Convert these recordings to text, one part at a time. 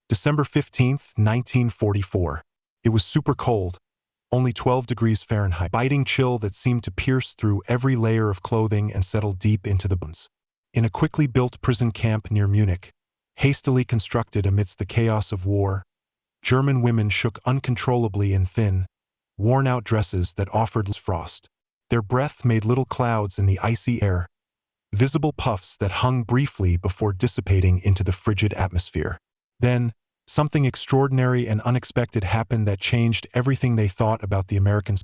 December 15th, 1944. It was super cold, only 12 degrees Fahrenheit, biting chill that seemed to pierce through every layer of clothing and settle deep into the bones. In a quickly built prison camp near Munich, hastily constructed amidst the chaos of war, German women shook uncontrollably in thin, worn-out dresses that offered frost. Their breath made little clouds in the icy air, visible puffs that hung briefly before dissipating into the frigid atmosphere. Then, something extraordinary and unexpected happened that changed everything they thought about the Americans,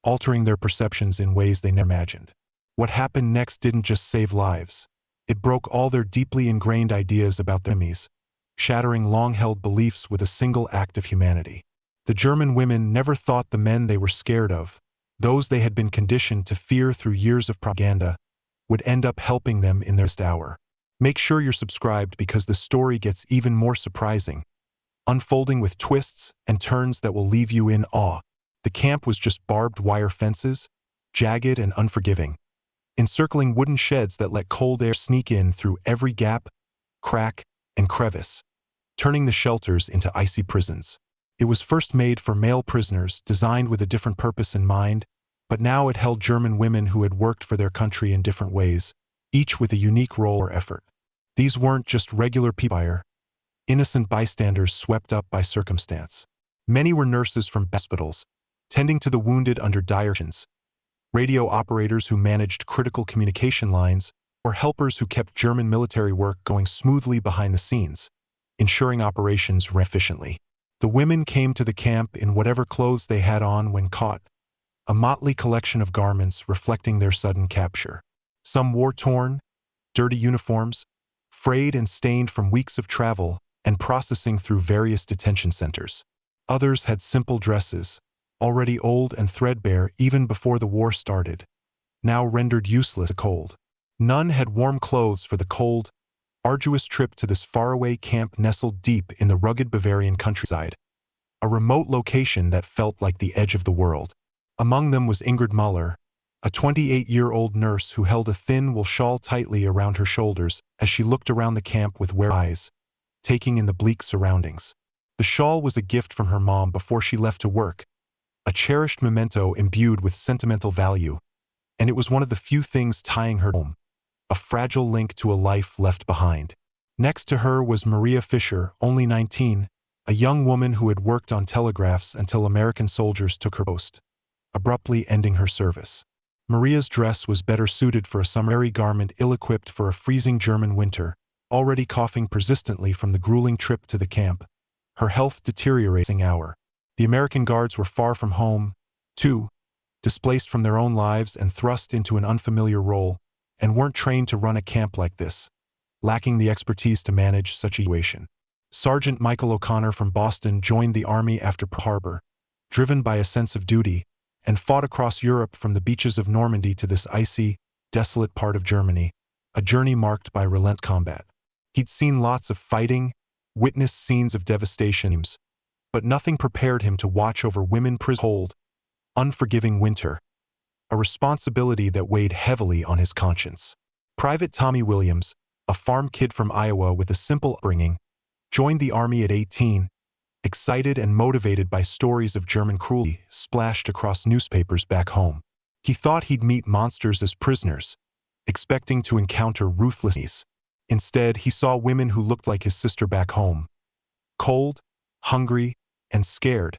altering their perceptions in ways they never imagined. What happened next didn't just save lives. It broke all their deeply ingrained ideas about their enemies, shattering long-held beliefs with a single act of humanity. The German women never thought the men they were scared of, those they had been conditioned to fear through years of propaganda, would end up helping them in their hour. Make sure you're subscribed because the story gets even more surprising, unfolding with twists and turns that will leave you in awe. The camp was just barbed wire fences, jagged and unforgiving, encircling wooden sheds that let cold air sneak in through every gap, crack, and crevice, turning the shelters into icy prisons. It was first made for male prisoners, designed with a different purpose in mind, but now it held German women who had worked for their country in different ways, each with a unique role or effort. These weren't just regular people, innocent bystanders swept up by circumstance. Many were nurses from hospitals, tending to the wounded under dire conditions, radio operators who managed critical communication lines, or helpers who kept German military work going smoothly behind the scenes, ensuring operations ran efficiently. The women came to the camp in whatever clothes they had on when caught, a motley collection of garments reflecting their sudden capture. Some wore torn, dirty uniforms, frayed and stained from weeks of travel and processing through various detention centers. Others had simple dresses, already old and threadbare even before the war started, now rendered useless by the cold. None had warm clothes for the cold, arduous trip to this faraway camp nestled deep in the rugged Bavarian countryside, a remote location that felt like the edge of the world. Among them was Ingrid Muller, a 28-year-old nurse who held a thin wool shawl tightly around her shoulders as she looked around the camp with weary eyes, taking in the bleak surroundings. The shawl was a gift from her mom before she left to work, a cherished memento imbued with sentimental value, and it was one of the few things tying her home, a fragile link to a life left behind. Next to her was Maria Fischer, only 19, a young woman who had worked on telegraphs until American soldiers took her post, abruptly ending her service. Maria's dress was better suited for a summery garment ill-equipped for a freezing German winter, already coughing persistently from the grueling trip to the camp, her health deteriorating hour. The American guards were far from home, too, displaced from their own lives and thrust into an unfamiliar role, and weren't trained to run a camp like this, lacking the expertise to manage such a situation. Sergeant Michael O'Connor from Boston joined the Army after Pearl Harbor, driven by a sense of duty, and fought across Europe from the beaches of Normandy to this icy, desolate part of Germany, a journey marked by relentless combat. He'd seen lots of fighting, witnessed scenes of devastation, but nothing prepared him to watch over women prisoners cold, unforgiving winter, a responsibility that weighed heavily on his conscience. Private Tommy Williams, a farm kid from Iowa with a simple upbringing, joined the Army at 18, excited and motivated by stories of German cruelty splashed across newspapers back home. He thought he'd meet monsters as prisoners, expecting to encounter ruthlessness. Instead, he saw women who looked like his sister back home, cold, hungry, and scared,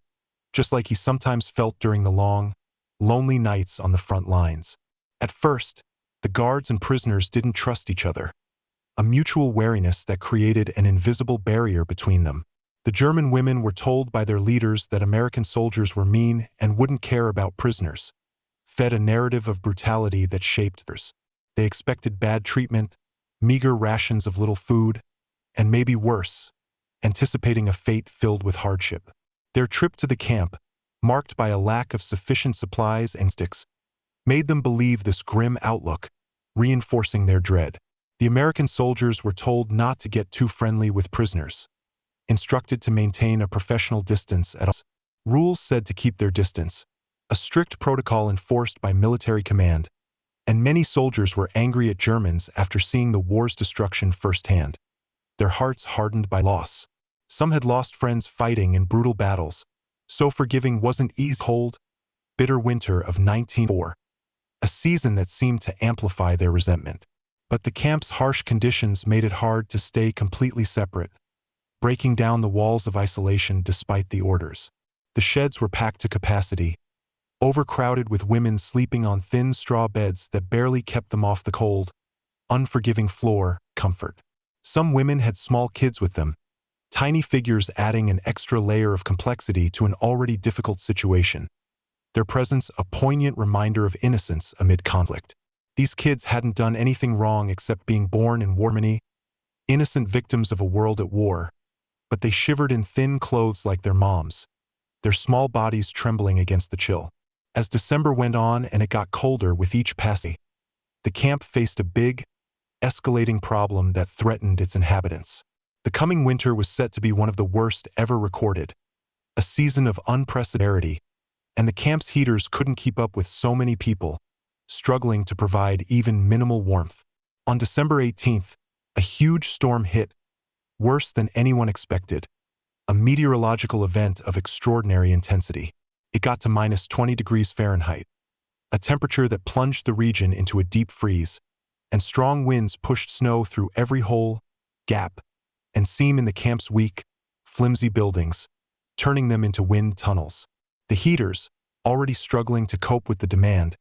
just like he sometimes felt during the long, lonely nights on the front lines. At first, the guards and prisoners didn't trust each other, a mutual wariness that created an invisible barrier between them. The German women were told by their leaders that American soldiers were mean and wouldn't care about prisoners, fed a narrative of brutality that shaped theirs. They expected bad treatment, meager rations of little food, and maybe worse, anticipating a fate filled with hardship. Their trip to the camp, marked by a lack of sufficient supplies and sticks, made them believe this grim outlook, reinforcing their dread. The American soldiers were told not to get too friendly with prisoners, instructed to maintain a professional distance at all times. Rules said to keep their distance, a strict protocol enforced by military command, and many soldiers were angry at Germans after seeing the war's destruction firsthand, their hearts hardened by loss. Some had lost friends fighting in brutal battles, so forgiving wasn't easy. Cold, bitter winter of 1904, a season that seemed to amplify their resentment. But the camp's harsh conditions made it hard to stay completely separate, breaking down the walls of isolation despite the orders. The sheds were packed to capacity, overcrowded with women sleeping on thin straw beds that barely kept them off the cold, unforgiving floor. Comfort. Some women had small kids with them, tiny figures adding an extra layer of complexity to an already difficult situation. Their presence a poignant reminder of innocence amid conflict. These kids hadn't done anything wrong except being born in Germany, innocent victims of a world at war, but they shivered in thin clothes like their moms, their small bodies trembling against the chill. As December went on and it got colder with each passing, the camp faced a big, escalating problem that threatened its inhabitants. The coming winter was set to be one of the worst ever recorded, a season of unprecedented, and the camp's heaters couldn't keep up with so many people, struggling to provide even minimal warmth. On December 18th, a huge storm hit, worse than anyone expected, a meteorological event of extraordinary intensity. It got to minus 20 degrees Fahrenheit, a temperature that plunged the region into a deep freeze, and strong winds pushed snow through every hole, gap, and seam in the camp's weak, flimsy buildings, turning them into wind tunnels. The heaters, already struggling to cope with the demand,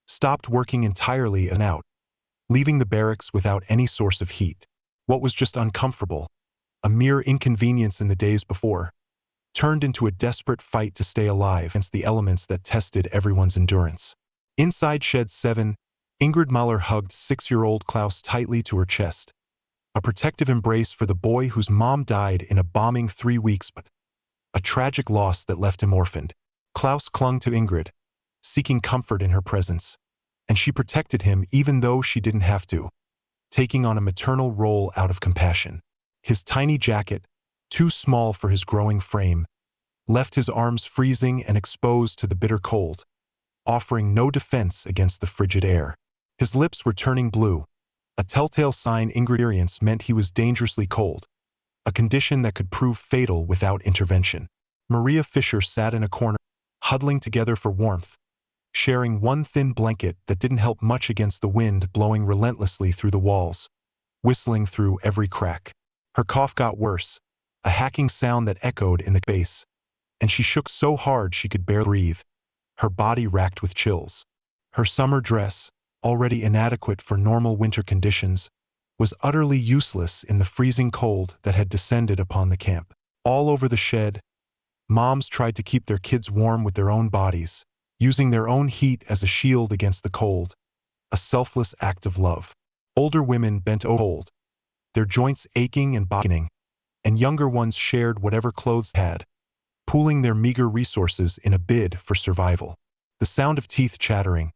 stopped working entirely and out, leaving the barracks without any source of heat. What was just uncomfortable, a mere inconvenience in the days before, turned into a desperate fight to stay alive against the elements that tested everyone's endurance. Inside Shed 7, Ingrid Mahler hugged 6-year-old Klaus tightly to her chest, a protective embrace for the boy whose mom died in a bombing 3 weeks but a tragic loss that left him orphaned. Klaus clung to Ingrid, seeking comfort in her presence, and she protected him even though she didn't have to, taking on a maternal role out of compassion. His tiny jacket, too small for his growing frame, left his arms freezing and exposed to the bitter cold, offering no defense against the frigid air. His lips were turning blue, a telltale sign Ingrid meant he was dangerously cold, a condition that could prove fatal without intervention. Maria Fischer sat in a corner, huddling together for warmth, sharing one thin blanket that didn't help much against the wind blowing relentlessly through the walls, whistling through every crack. Her cough got worse, a hacking sound that echoed in the base, and she shook so hard she could barely breathe, her body racked with chills. Her summer dress, already inadequate for normal winter conditions, was utterly useless in the freezing cold that had descended upon the camp. All over the shed, moms tried to keep their kids warm with their own bodies, using their own heat as a shield against the cold, a selfless act of love. Older women bent over cold, their joints aching and bogging, and younger ones shared whatever clothes they had, pooling their meager resources in a bid for survival. The sound of teeth chattering,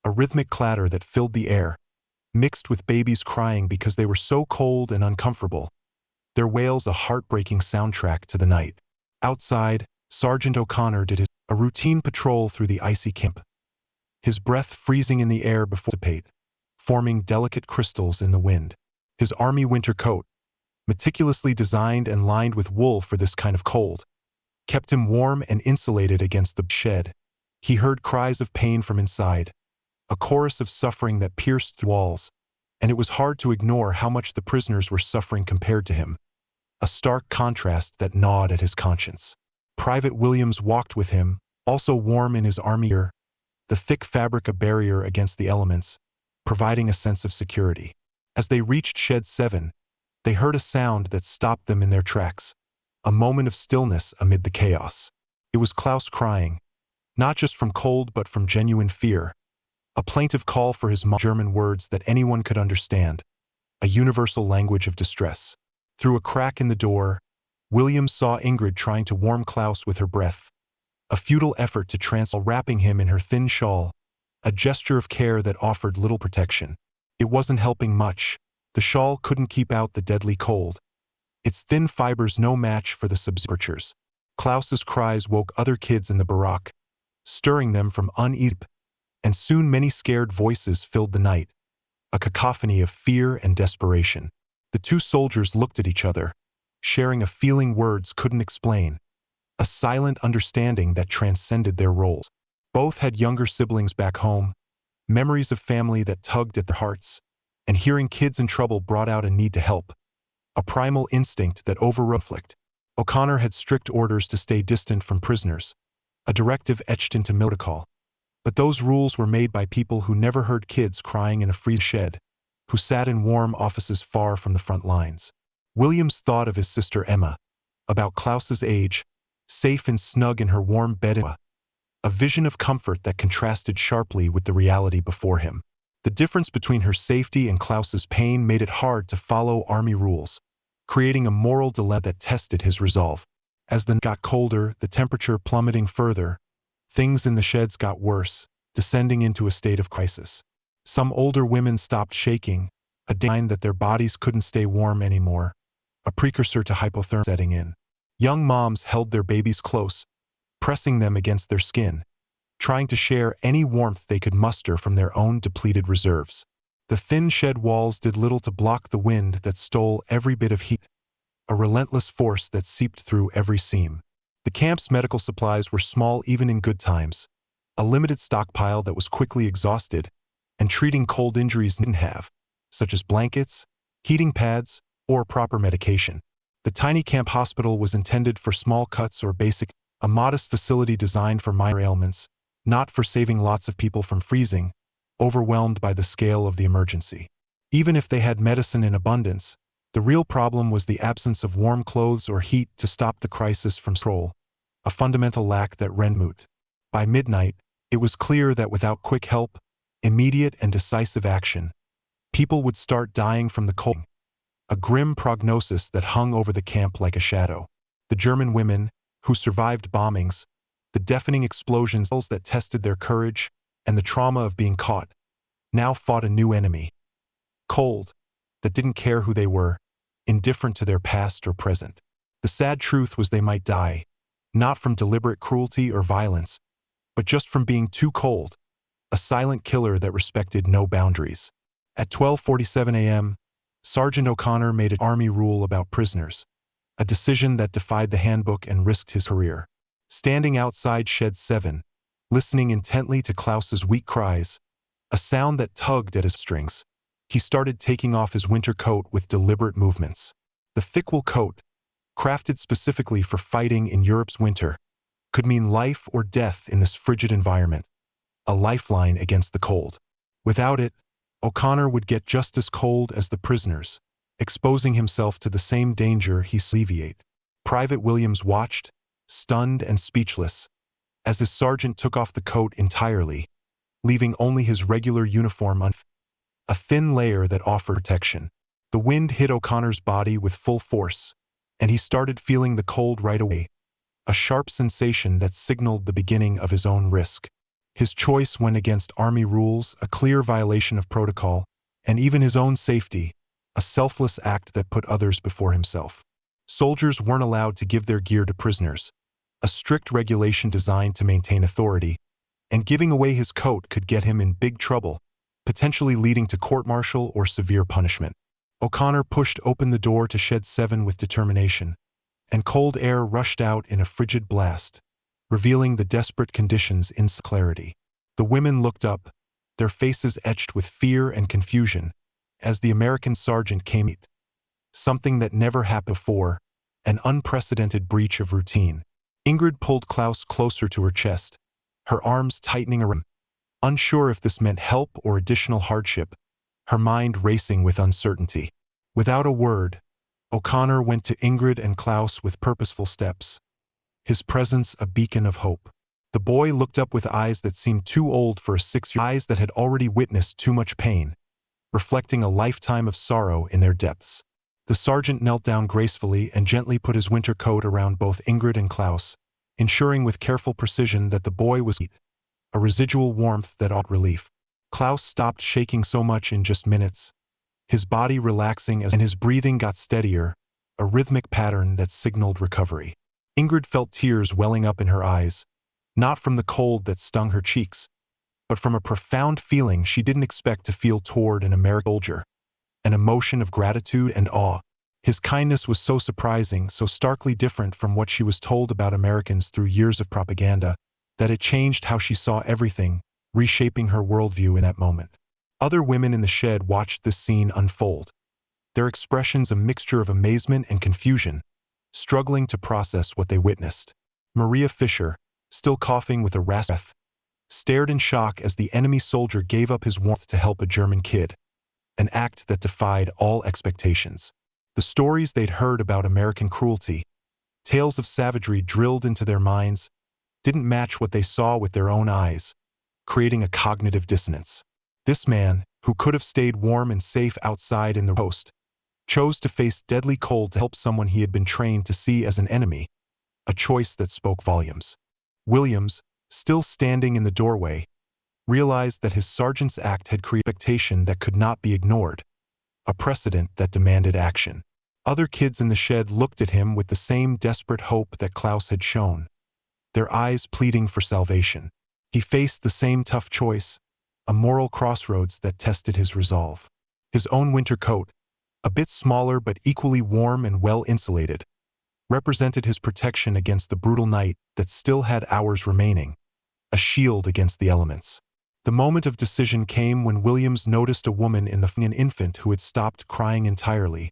a rhythmic clatter that filled the air, mixed with babies crying because they were so cold and uncomfortable, their wails a heartbreaking soundtrack to the night. Outside, Sergeant O'Connor did a routine patrol through the icy camp, his breath freezing in the air before dissipate, forming delicate crystals in the wind. His army winter coat, meticulously designed and lined with wool for this kind of cold, kept him warm and insulated against the shed. He heard cries of pain from inside, a chorus of suffering that pierced through walls, and it was hard to ignore how much the prisoners were suffering compared to him, a stark contrast that gnawed at his conscience. Private Williams walked with him, also warm in his army gear, the thick fabric a barrier against the elements, providing a sense of security. As they reached Shed 7, they heard a sound that stopped them in their tracks, a moment of stillness amid the chaos. It was Klaus crying, not just from cold but from genuine fear, a plaintive call for his mom, German words that anyone could understand, a universal language of distress. Through a crack in the door, Williams saw Ingrid trying to warm Klaus with her breath, a futile effort to wrapping him in her thin shawl, a gesture of care that offered little protection. It wasn't helping much. The shawl couldn't keep out the deadly cold, its thin fibers no match for the temperatures. Klaus's cries woke other kids in the barack, stirring them from uneasy, and soon many scared voices filled the night, a cacophony of fear and desperation. The two soldiers looked at each other, sharing a feeling words couldn't explain, a silent understanding that transcended their roles. Both had younger siblings back home, memories of family that tugged at their hearts, and hearing kids in trouble brought out a need to help, a primal instinct that overrode conflict. O'Connor had strict orders to stay distant from prisoners, a directive etched into protocol. But those rules were made by people who never heard kids crying in a freeze shed, who sat in warm offices far from the front lines. Williams thought of his sister Emma, about Klaus's age, safe and snug in her warm bed, a vision of comfort that contrasted sharply with the reality before him. The difference between her safety and Klaus's pain made it hard to follow army rules, creating a moral dilemma that tested his resolve. As the night got colder, the temperature plummeting further, things in the sheds got worse, descending into a state of crisis. Some older women stopped shaking, a sign that their bodies couldn't stay warm anymore, a precursor to hypothermia setting in. Young moms held their babies close, pressing them against their skin, trying to share any warmth they could muster from their own depleted reserves. The thin shed walls did little to block the wind that stole every bit of heat, a relentless force that seeped through every seam. The camp's medical supplies were small even in good times, a limited stockpile that was quickly exhausted, and treating cold injuries didn't have, such as blankets, heating pads, or proper medication. The tiny camp hospital was intended for small cuts or basic, a modest facility designed for minor ailments, not for saving lots of people from freezing, overwhelmed by the scale of the emergency. Even if they had medicine in abundance, the real problem was the absence of warm clothes or heat to stop the crisis from control, a fundamental lack that rendered moot. By midnight, it was clear that without quick help, immediate and decisive action, people would start dying from the cold, a grim prognosis that hung over the camp like a shadow. The German women, who survived bombings, the deafening explosions that tested their courage, and the trauma of being caught, now fought a new enemy. Cold, that didn't care who they were, indifferent to their past or present. The sad truth was they might die, not from deliberate cruelty or violence, but just from being too cold, a silent killer that respected no boundaries. At 12:47 a.m., Sergeant O'Connor made an army rule about prisoners, a decision that defied the handbook and risked his career. Standing outside Shed 7, listening intently to Klaus's weak cries, a sound that tugged at his strings, he started taking off his winter coat with deliberate movements. The thick wool coat, crafted specifically for fighting in Europe's winter, could mean life or death in this frigid environment, a lifeline against the cold. Without it, O'Connor would get just as cold as the prisoners, exposing himself to the same danger he alleviated. Private Williams watched, stunned and speechless, as his sergeant took off the coat entirely, leaving only his regular uniform on, a thin layer that offered protection. The wind hit O'Connor's body with full force, and he started feeling the cold right away, a sharp sensation that signaled the beginning of his own risk. His choice went against army rules, a clear violation of protocol, and even his own safety, a selfless act that put others before himself. Soldiers weren't allowed to give their gear to prisoners, a strict regulation designed to maintain authority, and giving away his coat could get him in big trouble, potentially leading to court-martial or severe punishment. O'Connor pushed open the door to Shed 7 with determination, and cold air rushed out in a frigid blast, revealing the desperate conditions in clarity. The women looked up, their faces etched with fear and confusion, as the American sergeant came in. Something that never happened before, an unprecedented breach of routine. Ingrid pulled Klaus closer to her chest, her arms tightening around him. Unsure if this meant help or additional hardship, her mind racing with uncertainty. Without a word, O'Connor went to Ingrid and Klaus with purposeful steps, his presence a beacon of hope. The boy looked up with eyes that seemed too old for a 6-year-old, eyes that had already witnessed too much pain, reflecting a lifetime of sorrow in their depths. The sergeant knelt down gracefully and gently put his winter coat around both Ingrid and Klaus, ensuring with careful precision that the boy was a residual warmth that offered relief. Klaus stopped shaking so much in just minutes, his body relaxing and his breathing got steadier, a rhythmic pattern that signaled recovery. Ingrid felt tears welling up in her eyes, not from the cold that stung her cheeks, but from a profound feeling she didn't expect to feel toward an American soldier, an emotion of gratitude and awe. His kindness was so surprising, so starkly different from what she was told about Americans through years of propaganda, that it changed how she saw everything, reshaping her worldview in that moment. Other women in the shed watched this scene unfold, their expressions a mixture of amazement and confusion, struggling to process what they witnessed. Maria Fischer, still coughing with a raspy breath, stared in shock as the enemy soldier gave up his warmth to help a German kid, an act that defied all expectations. The stories they'd heard about American cruelty, tales of savagery drilled into their minds, didn't match what they saw with their own eyes, creating a cognitive dissonance. This man, who could have stayed warm and safe outside in the coast, chose to face deadly cold to help someone he had been trained to see as an enemy, a choice that spoke volumes. Williams, still standing in the doorway, realized that his sergeant's act had created expectation that could not be ignored, a precedent that demanded action. Other kids in the shed looked at him with the same desperate hope that Klaus had shown, their eyes pleading for salvation. He faced the same tough choice, a moral crossroads that tested his resolve. His own winter coat, a bit smaller but equally warm and well-insulated, represented his protection against the brutal night that still had hours remaining, a shield against the elements. The moment of decision came when Williams noticed a woman in an infant who had stopped crying entirely,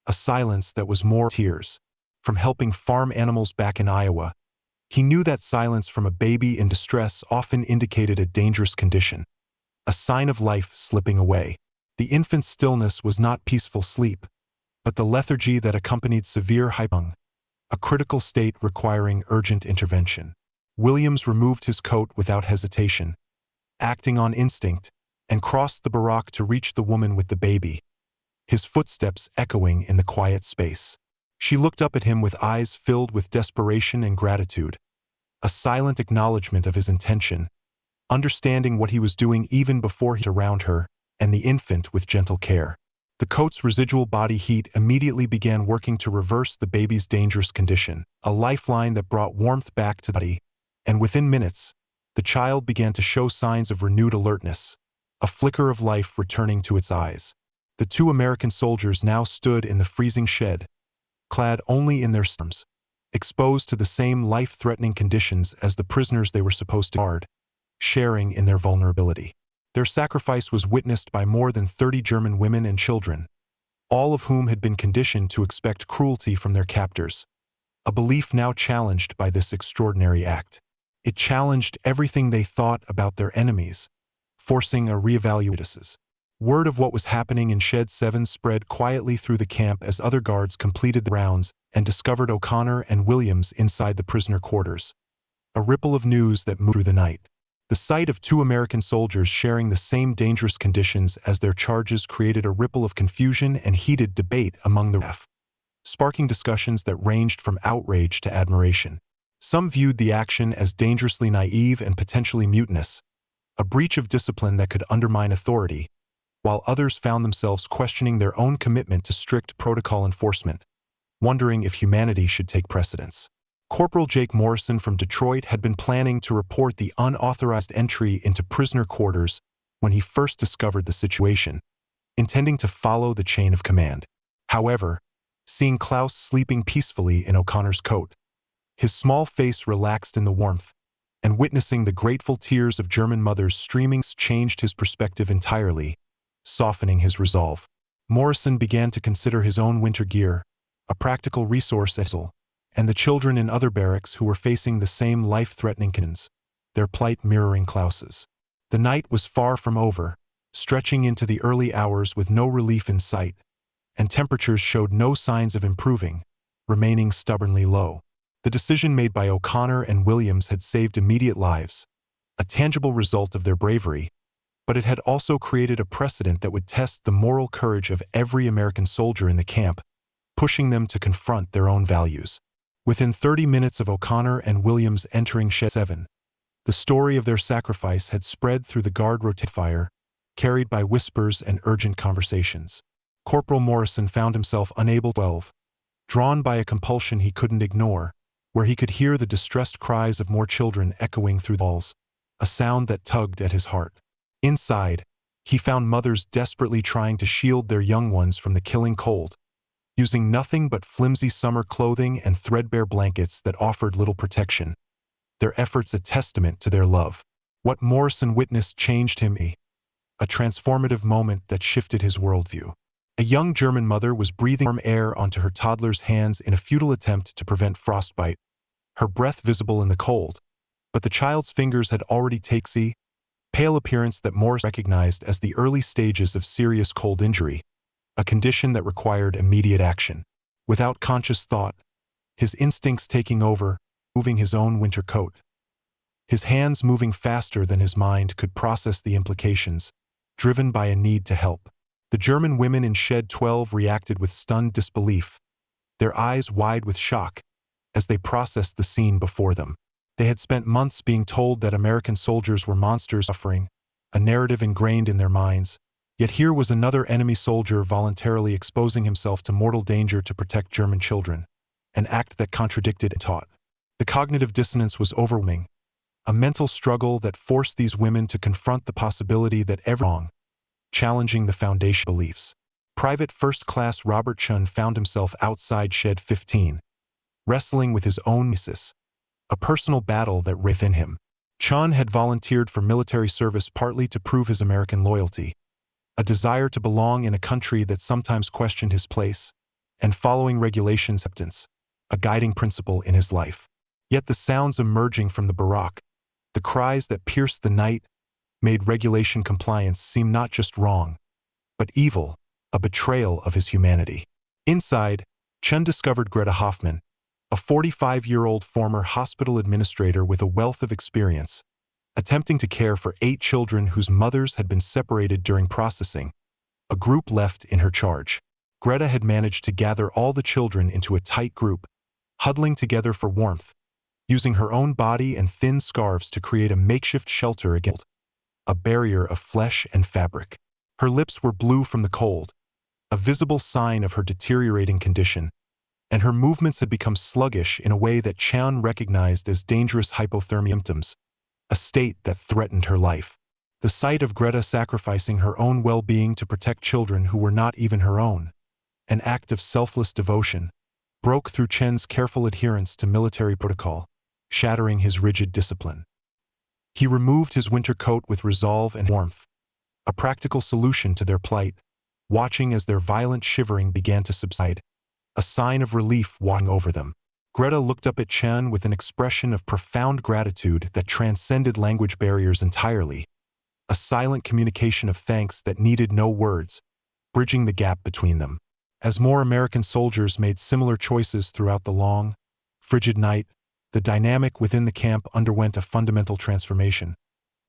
a silence that was more tears. From helping farm animals back in Iowa, he knew that silence from a baby in distress often indicated a dangerous condition, a sign of life slipping away. The infant's stillness was not peaceful sleep, but the lethargy that accompanied severe hypothermia, a critical state requiring urgent intervention. Williams removed his coat without hesitation, acting on instinct, and crossed the barack to reach the woman with the baby, his footsteps echoing in the quiet space. She looked up at him with eyes filled with desperation and gratitude, a silent acknowledgement of his intention, understanding what he was doing even before he around her and the infant with gentle care. The coat's residual body heat immediately began working to reverse the baby's dangerous condition, a lifeline that brought warmth back to the body, and within minutes, the child began to show signs of renewed alertness, a flicker of life returning to its eyes. The two American soldiers now stood in the freezing shed, clad only in their arms, exposed to the same life-threatening conditions as the prisoners they were supposed to guard, sharing in their vulnerability. Their sacrifice was witnessed by more than 30 German women and children, all of whom had been conditioned to expect cruelty from their captors, a belief now challenged by this extraordinary act. It challenged everything they thought about their enemies, forcing a reevaluation. Word of what was happening in Shed 7 spread quietly through the camp as other guards completed the rounds and discovered O'Connor and Williams inside the prisoner quarters, a ripple of news that moved through the night. The sight of two American soldiers sharing the same dangerous conditions as their charges created a ripple of confusion and heated debate among the RAF, sparking discussions that ranged from outrage to admiration. Some viewed the action as dangerously naive and potentially mutinous, a breach of discipline that could undermine authority, while others found themselves questioning their own commitment to strict protocol enforcement, wondering if humanity should take precedence. Corporal Jake Morrison from Detroit had been planning to report the unauthorized entry into prisoner quarters when he first discovered the situation, intending to follow the chain of command. However, seeing Klaus sleeping peacefully in O'Connor's coat, his small face relaxed in the warmth, and witnessing the grateful tears of German mothers streaming changed his perspective entirely, softening his resolve. Morrison began to consider his own winter gear, a practical resource and the children in other barracks who were facing the same life-threatening conditions, their plight mirroring Klaus's. The night was far from over, stretching into the early hours with no relief in sight, and temperatures showed no signs of improving, remaining stubbornly low. The decision made by O'Connor and Williams had saved immediate lives, a tangible result of their bravery, but it had also created a precedent that would test the moral courage of every American soldier in the camp, pushing them to confront their own values. Within 30 minutes of O'Connor and Williams entering Shed 7, the story of their sacrifice had spread through the guard rotation fire, carried by whispers and urgent conversations. Corporal Morrison found himself unable to drawn by a compulsion he couldn't ignore, where he could hear the distressed cries of more children echoing through the walls, a sound that tugged at his heart. Inside, he found mothers desperately trying to shield their young ones from the killing cold, using nothing but flimsy summer clothing and threadbare blankets that offered little protection, their efforts a testament to their love. What Morrison witnessed changed him, a transformative moment that shifted his worldview. A young German mother was breathing warm air onto her toddler's hands in a futile attempt to prevent frostbite, her breath visible in the cold, but the child's fingers had already taken pale appearance that Morris recognized as the early stages of serious cold injury, a condition that required immediate action. Without conscious thought, his instincts taking over, moving his own winter coat. His hands moving faster than his mind could process the implications, driven by a need to help. The German women in Shed 12 reacted with stunned disbelief, their eyes wide with shock, as they processed the scene before them. They had spent months being told that American soldiers were monsters suffering, a narrative ingrained in their minds, yet here was another enemy soldier voluntarily exposing himself to mortal danger to protect German children, an act that contradicted and taught. The cognitive dissonance was overwhelming, a mental struggle that forced these women to confront the possibility that every wrong, challenging the foundation beliefs. Private First Class Robert Chun found himself outside Shed 15, wrestling with his own nemesis, a personal battle that within him. Chun had volunteered for military service partly to prove his American loyalty, a desire to belong in a country that sometimes questioned his place, and following regulations acceptance, a guiding principle in his life. Yet the sounds emerging from the barrack, the cries that pierced the night, made regulation compliance seem not just wrong, but evil, a betrayal of his humanity. Inside, Chun discovered Greta Hoffman, a 45-year-old former hospital administrator with a wealth of experience, attempting to care for 8 children whose mothers had been separated during processing, a group left in her charge. Greta had managed to gather all the children into a tight group, huddling together for warmth, using her own body and thin scarves to create a makeshift shelter against a barrier of flesh and fabric. Her lips were blue from the cold, a visible sign of her deteriorating condition, and her movements had become sluggish in a way that Chun recognized as dangerous hypothermia symptoms, a state that threatened her life. The sight of Greta sacrificing her own well-being to protect children who were not even her own, an act of selfless devotion, broke through Chun's careful adherence to military protocol, shattering his rigid discipline. He removed his winter coat with resolve and warmth, a practical solution to their plight, watching as their violent shivering began to subside, a sign of relief washing over them. Greta looked up at Chun with an expression of profound gratitude that transcended language barriers entirely, a silent communication of thanks that needed no words, bridging the gap between them. As more American soldiers made similar choices throughout the long, frigid night, the dynamic within the camp underwent a fundamental transformation,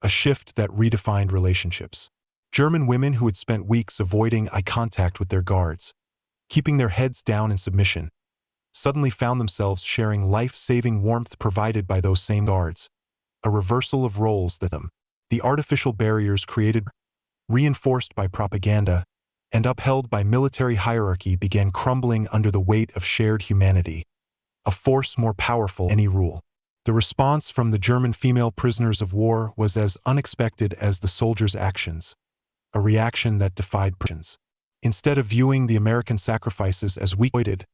a shift that redefined relationships. German women who had spent weeks avoiding eye contact with their guards, keeping their heads down in submission, suddenly found themselves sharing life-saving warmth provided by those same guards, a reversal of roles that the artificial barriers created, reinforced by propaganda, and upheld by military hierarchy began crumbling under the weight of shared humanity, a force more powerful than any rule. The response from the German female prisoners of war was as unexpected as the soldiers' actions, a reaction that defied precedent. Instead of viewing the American sacrifices as weak-minded,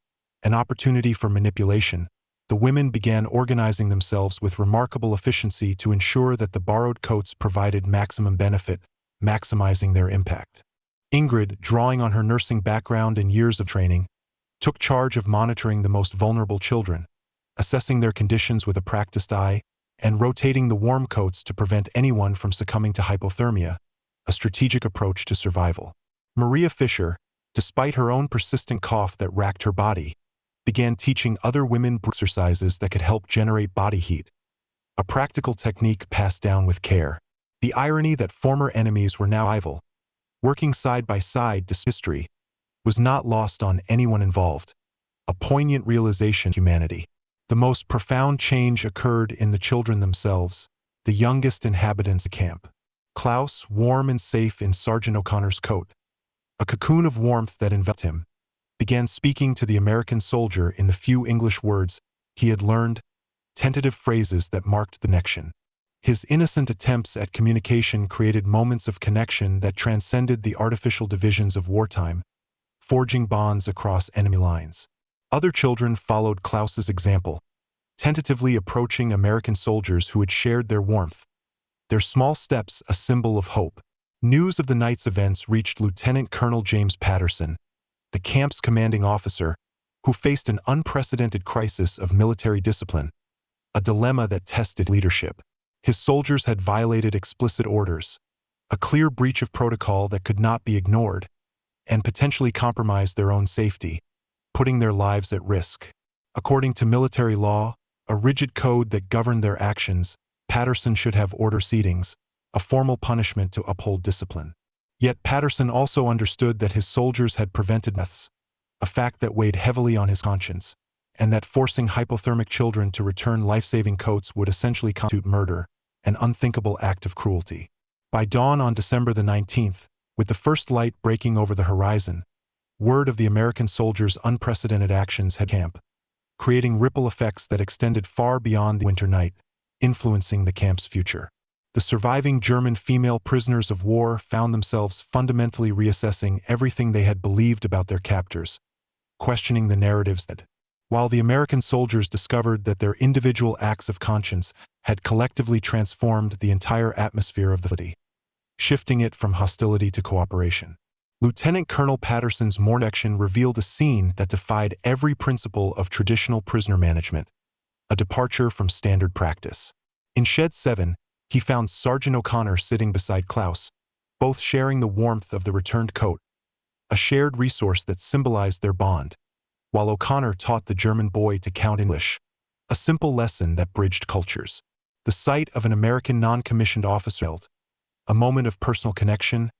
an opportunity for manipulation, the women began organizing themselves with remarkable efficiency to ensure that the borrowed coats provided maximum benefit, maximizing their impact. Ingrid, drawing on her nursing background and years of training, took charge of monitoring the most vulnerable children, assessing their conditions with a practiced eye, and rotating the warm coats to prevent anyone from succumbing to hypothermia, a strategic approach to survival. Maria Fischer, despite her own persistent cough that racked her body, began teaching other women exercises that could help generate body heat, a practical technique passed down with care. The irony that former enemies were now rival, working side by side to history, was not lost on anyone involved, a poignant realization of humanity. The most profound change occurred in the children themselves, the youngest inhabitants of the camp. Klaus, warm and safe in Sergeant O'Connor's coat, a cocoon of warmth that enveloped him, began speaking to the American soldier in the few English words he had learned, tentative phrases that marked the connection. His innocent attempts at communication created moments of connection that transcended the artificial divisions of wartime, forging bonds across enemy lines. Other children followed Klaus's example, tentatively approaching American soldiers who had shared their warmth, their small steps a symbol of hope. News of the night's events reached Lieutenant Colonel James Patterson, the camp's commanding officer, who faced an unprecedented crisis of military discipline, a dilemma that tested leadership. His soldiers had violated explicit orders, a clear breach of protocol that could not be ignored, and potentially compromised their own safety, putting their lives at risk. According to military law, a rigid code that governed their actions, Patterson should have order seatings, a formal punishment to uphold discipline. Yet Patterson also understood that his soldiers had prevented deaths, a fact that weighed heavily on his conscience, and that forcing hypothermic children to return life-saving coats would essentially constitute murder, an unthinkable act of cruelty. By dawn on December the 19th, with the first light breaking over the horizon, word of the American soldiers' unprecedented actions had camp, creating ripple effects that extended far beyond the winter night, influencing the camp's future. The surviving German female prisoners of war found themselves fundamentally reassessing everything they had believed about their captors, questioning the narratives that, while the American soldiers discovered that their individual acts of conscience had collectively transformed the entire atmosphere of the city, shifting it from hostility to cooperation. Lieutenant Colonel Patterson's morning action revealed a scene that defied every principle of traditional prisoner management, a departure from standard practice. In Shed 7, he found Sergeant O'Connor sitting beside Klaus, both sharing the warmth of the returned coat, a shared resource that symbolized their bond, while O'Connor taught the German boy to count English, a simple lesson that bridged cultures. The sight of an American non-commissioned officer, a moment of personal connection,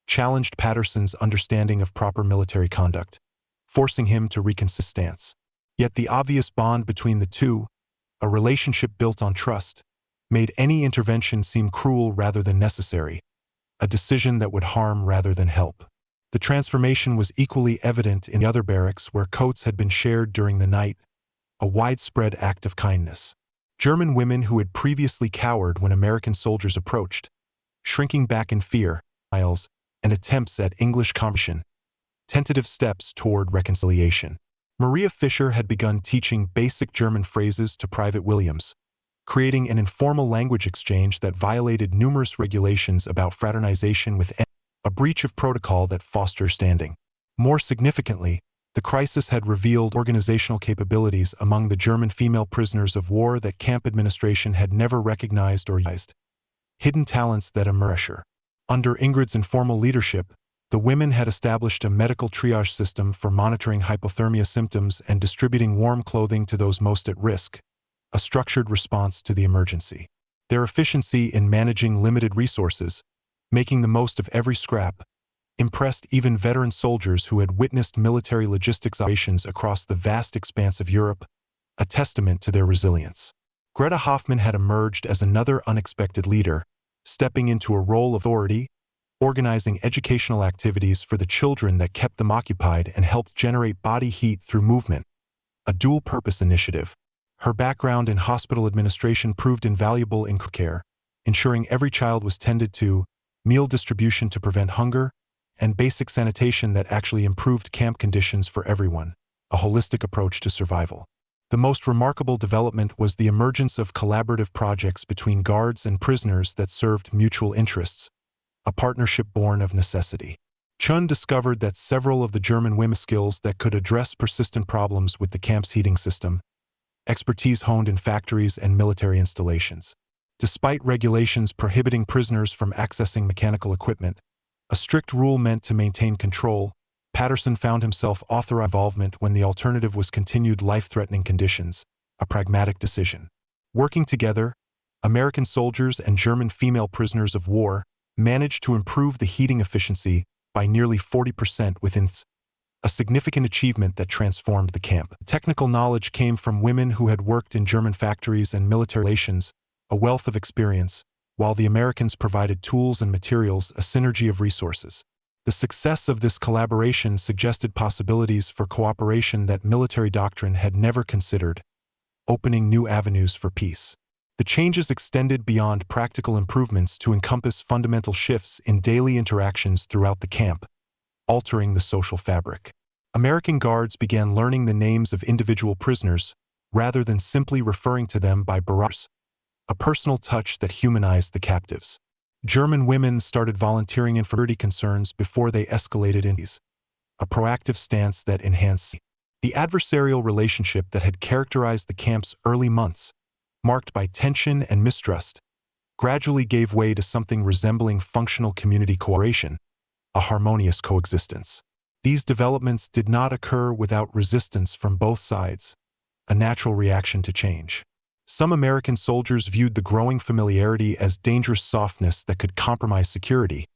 challenged Patterson's understanding of proper military conduct, forcing him to reconsider his stance. Yet the obvious bond between the two, a relationship built on trust, made any intervention seem cruel rather than necessary, a decision that would harm rather than help. The transformation was equally evident in the other barracks where coats had been shared during the night, a widespread act of kindness. German women who had previously cowered when American soldiers approached, shrinking back in fear, smiles, and attempts at English conversation, tentative steps toward reconciliation. Maria Fischer had begun teaching basic German phrases to Private Williams, creating an informal language exchange that violated numerous regulations about fraternization with a breach of protocol that fosters standing. More significantly, the crisis had revealed organizational capabilities among the German female prisoners of war that camp administration had never recognized or used, hidden talents that emerged. Under Ingrid's informal leadership, the women had established a medical triage system for monitoring hypothermia symptoms and distributing warm clothing to those most at risk, a structured response to the emergency. Their efficiency in managing limited resources, making the most of every scrap, impressed even veteran soldiers who had witnessed military logistics operations across the vast expanse of Europe, a testament to their resilience. Greta Hoffmann had emerged as another unexpected leader, stepping into a role of authority, organizing educational activities for the children that kept them occupied and helped generate body heat through movement, a dual-purpose initiative. Her background in hospital administration proved invaluable in care, ensuring every child was tended to, meal distribution to prevent hunger, and basic sanitation that actually improved camp conditions for everyone, a holistic approach to survival. The most remarkable development was the emergence of collaborative projects between guards and prisoners that served mutual interests, a partnership born of necessity. Chun discovered that several of the German women's skills that could address persistent problems with the camp's heating system, expertise honed in factories and military installations. Despite regulations prohibiting prisoners from accessing mechanical equipment, a strict rule meant to maintain control, Patterson found himself authorizing involvement when the alternative was continued life-threatening conditions, a pragmatic decision. Working together, American soldiers and German female prisoners of war managed to improve the heating efficiency by nearly 40% within a significant achievement that transformed the camp. Technical knowledge came from women who had worked in German factories and military relations, a wealth of experience, while the Americans provided tools and materials, a synergy of resources. The success of this collaboration suggested possibilities for cooperation that military doctrine had never considered, opening new avenues for peace. The changes extended beyond practical improvements to encompass fundamental shifts in daily interactions throughout the camp, altering the social fabric. American guards began learning the names of individual prisoners rather than simply referring to them by baras, a personal touch that humanized the captives. German women started volunteering in security concerns before they escalated into a proactive stance that enhanced the adversarial relationship that had characterized the camp's early months, marked by tension and mistrust, gradually gave way to something resembling functional community cooperation, a harmonious coexistence. These developments did not occur without resistance from both sides, a natural reaction to change. Some American soldiers viewed the growing familiarity as dangerous softness that could compromise security,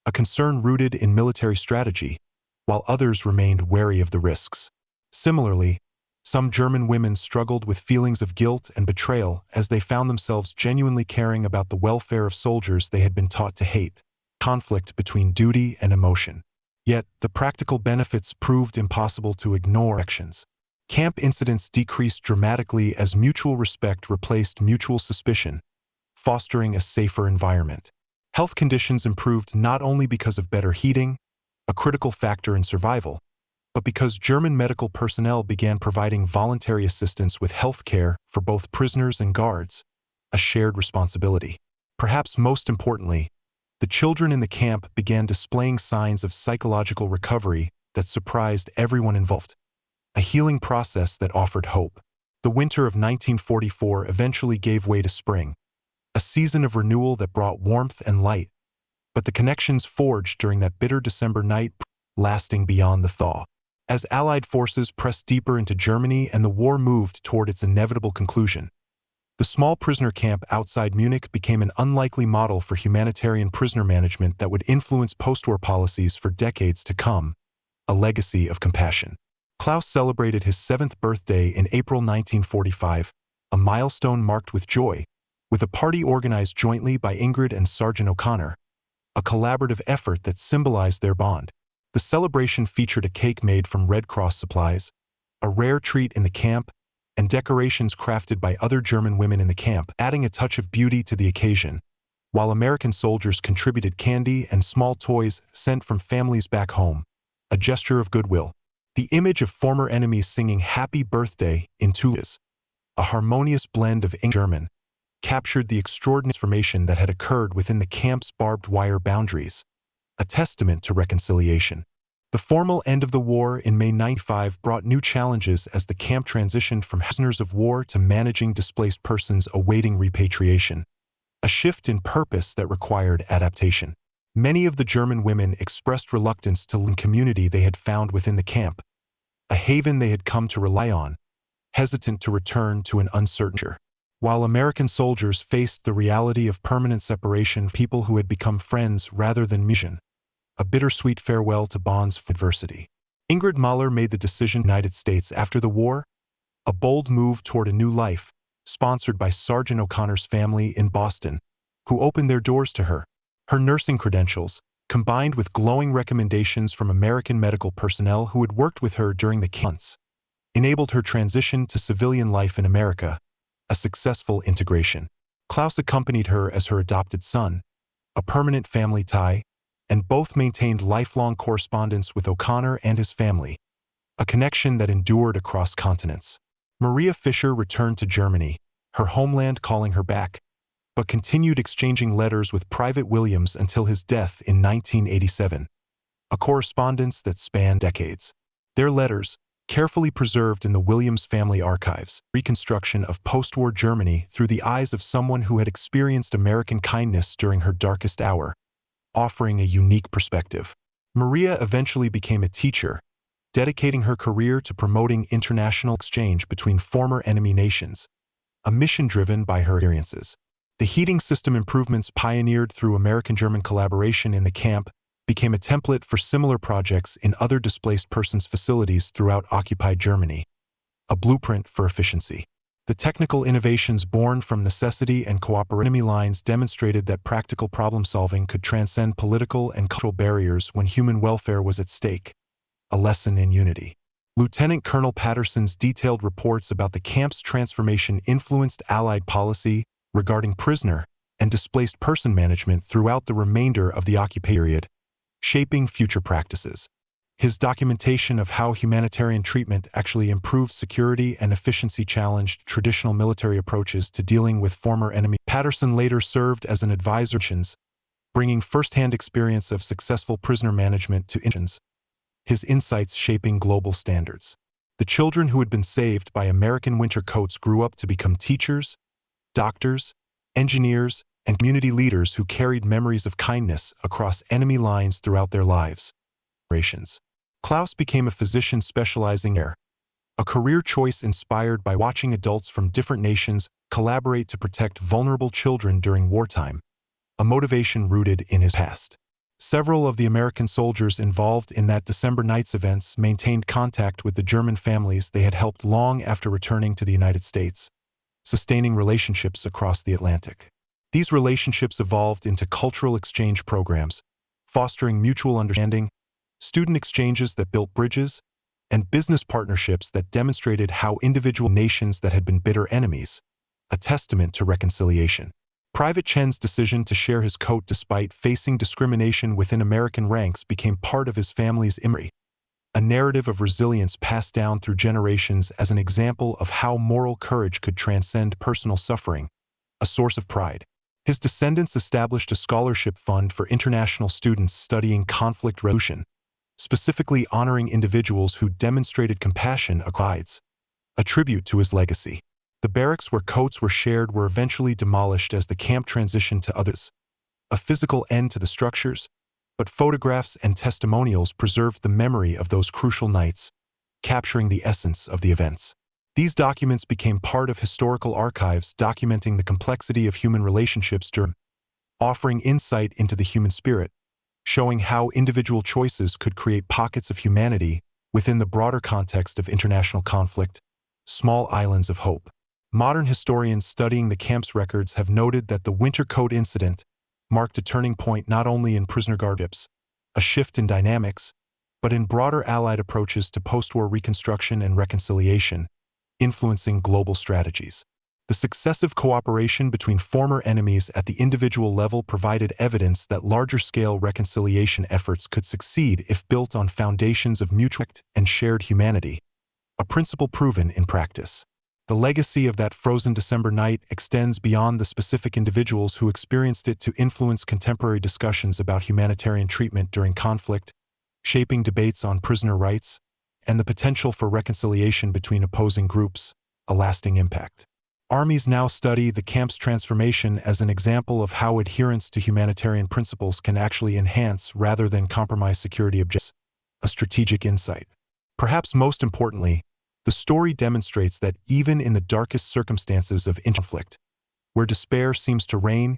a concern rooted in military strategy, while others remained wary of the risks. Similarly, some German women struggled with feelings of guilt and betrayal as they found themselves genuinely caring about the welfare of soldiers they had been taught to hate, conflict between duty and emotion. Yet, the practical benefits proved impossible to ignore. Actions. Camp incidents decreased dramatically as mutual respect replaced mutual suspicion, fostering a safer environment. Health conditions improved not only because of better heating, a critical factor in survival, but because German medical personnel began providing voluntary assistance with health care for both prisoners and guards, a shared responsibility. Perhaps most importantly, the children in the camp began displaying signs of psychological recovery that surprised everyone involved, a healing process that offered hope. The winter of 1944 eventually gave way to spring, a season of renewal that brought warmth and light, but the connections forged during that bitter December night lasting beyond the thaw. As Allied forces pressed deeper into Germany and the war moved toward its inevitable conclusion, the small prisoner camp outside Munich became an unlikely model for humanitarian prisoner management that would influence post-war policies for decades to come, a legacy of compassion. Klaus celebrated his 7th birthday in April 1945, a milestone marked with joy, with a party organized jointly by Ingrid and Sergeant O'Connor, a collaborative effort that symbolized their bond. The celebration featured a cake made from Red Cross supplies, a rare treat in the camp, and decorations crafted by other German women in the camp, adding a touch of beauty to the occasion, while American soldiers contributed candy and small toys sent from families back home, a gesture of goodwill. The image of former enemies singing Happy Birthday in Toulouse, a harmonious blend of English and German, captured the extraordinary transformation that had occurred within the camp's barbed wire boundaries, a testament to reconciliation. The formal end of the war in May 1945 brought new challenges as the camp transitioned from prisoners of war to managing displaced persons awaiting repatriation, a shift in purpose that required adaptation. Many of the German women expressed reluctance to leave the community they had found within the camp, a haven they had come to rely on, hesitant to return to an uncertain future. While American soldiers faced the reality of permanent separation from people who had become friends rather than mission, a bittersweet farewell to bonds of adversity. Ingrid Mahler made the decision in the United States after the war, a bold move toward a new life, sponsored by Sergeant O'Connor's family in Boston, who opened their doors to her. Her nursing credentials, combined with glowing recommendations from American medical personnel who had worked with her during the months, enabled her transition to civilian life in America, a successful integration. Klaus accompanied her as her adopted son, a permanent family tie, and both maintained lifelong correspondence with O'Connor and his family, a connection that endured across continents. Maria Fischer returned to Germany, her homeland calling her back, but continued exchanging letters with Private Williams until his death in 1987, a correspondence that spanned decades. Their letters, carefully preserved in the Williams family archives, reconstruction of post-war Germany through the eyes of someone who had experienced American kindness during her darkest hour, offering a unique perspective. Maria eventually became a teacher, dedicating her career to promoting international exchange between former enemy nations, a mission driven by her experiences. The heating system improvements pioneered through American-German collaboration in the camp became a template for similar projects in other displaced persons facilities throughout occupied Germany, a blueprint for efficiency. The technical innovations born from necessity and cooperation enemy lines demonstrated that practical problem-solving could transcend political and cultural barriers when human welfare was at stake, a lesson in unity. Lieutenant Colonel Patterson's detailed reports about the camp's transformation influenced Allied policy regarding prisoner and displaced person management throughout the remainder of the occupation period, shaping future practices. His documentation of how humanitarian treatment actually improved security and efficiency challenged traditional military approaches to dealing with former enemies. Patterson later served as an advisor, bringing first-hand experience of successful prisoner management to Indians, his insights shaping global standards. The children who had been saved by American winter coats grew up to become teachers, doctors, engineers, and community leaders who carried memories of kindness across enemy lines throughout their lives. Klaus became a physician specializing in care, a career choice inspired by watching adults from different nations collaborate to protect vulnerable children during wartime, a motivation rooted in his past. Several of the American soldiers involved in that December night's events maintained contact with the German families they had helped long after returning to the United States, sustaining relationships across the Atlantic. These relationships evolved into cultural exchange programs, fostering mutual understanding, student exchanges that built bridges, and business partnerships that demonstrated how individual nations that had been bitter enemies, a testament to reconciliation. Private Chen's decision to share his coat despite facing discrimination within American ranks became part of his family's memory, a narrative of resilience passed down through generations as an example of how moral courage could transcend personal suffering, a source of pride. His descendants established a scholarship fund for international students studying conflict resolution, specifically honoring individuals who demonstrated compassion across a tribute to his legacy. The barracks where coats were shared were eventually demolished as the camp transitioned to others, a physical end to the structures, but photographs and testimonials preserved the memory of those crucial nights, capturing the essence of the events. These documents became part of historical archives documenting the complexity of human relationships during, offering insight into the human spirit, showing how individual choices could create pockets of humanity within the broader context of international conflict, small islands of hope. Modern historians studying the camp's records have noted that the winter coat incident marked a turning point not only in prisoner guardships, a shift in dynamics, but in broader Allied approaches to post-war reconstruction and reconciliation, influencing global strategies. The successive cooperation between former enemies at the individual level provided evidence that larger-scale reconciliation efforts could succeed if built on foundations of mutual respect and shared humanity, a principle proven in practice. The legacy of that frozen December night extends beyond the specific individuals who experienced it to influence contemporary discussions about humanitarian treatment during conflict, shaping debates on prisoner rights, and the potential for reconciliation between opposing groups, a lasting impact. Armies now study the camp's transformation as an example of how adherence to humanitarian principles can actually enhance rather than compromise security objectives, a strategic insight. Perhaps most importantly, the story demonstrates that even in the darkest circumstances of conflict, where despair seems to reign,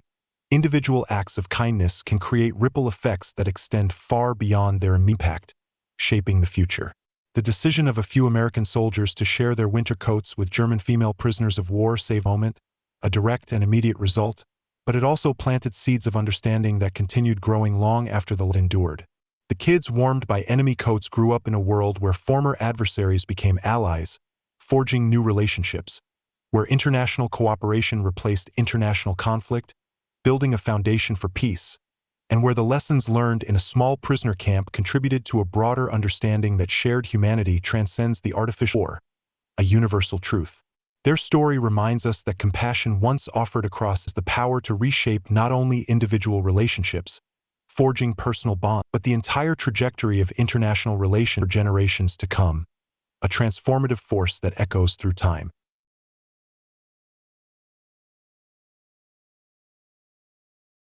individual acts of kindness can create ripple effects that extend far beyond their impact, shaping the future. The decision of a few American soldiers to share their winter coats with German female prisoners of war saved a moment, a direct and immediate result, but it also planted seeds of understanding that continued growing long after the endured. The kids warmed by enemy coats grew up in a world where former adversaries became allies, forging new relationships, where international cooperation replaced international conflict, building a foundation for peace, and where the lessons learned in a small prisoner camp contributed to a broader understanding that shared humanity transcends the artificial war, a universal truth. Their story reminds us that compassion once offered across has the power to reshape not only individual relationships, forging personal bonds, but the entire trajectory of international relations for generations to come, a transformative force that echoes through time.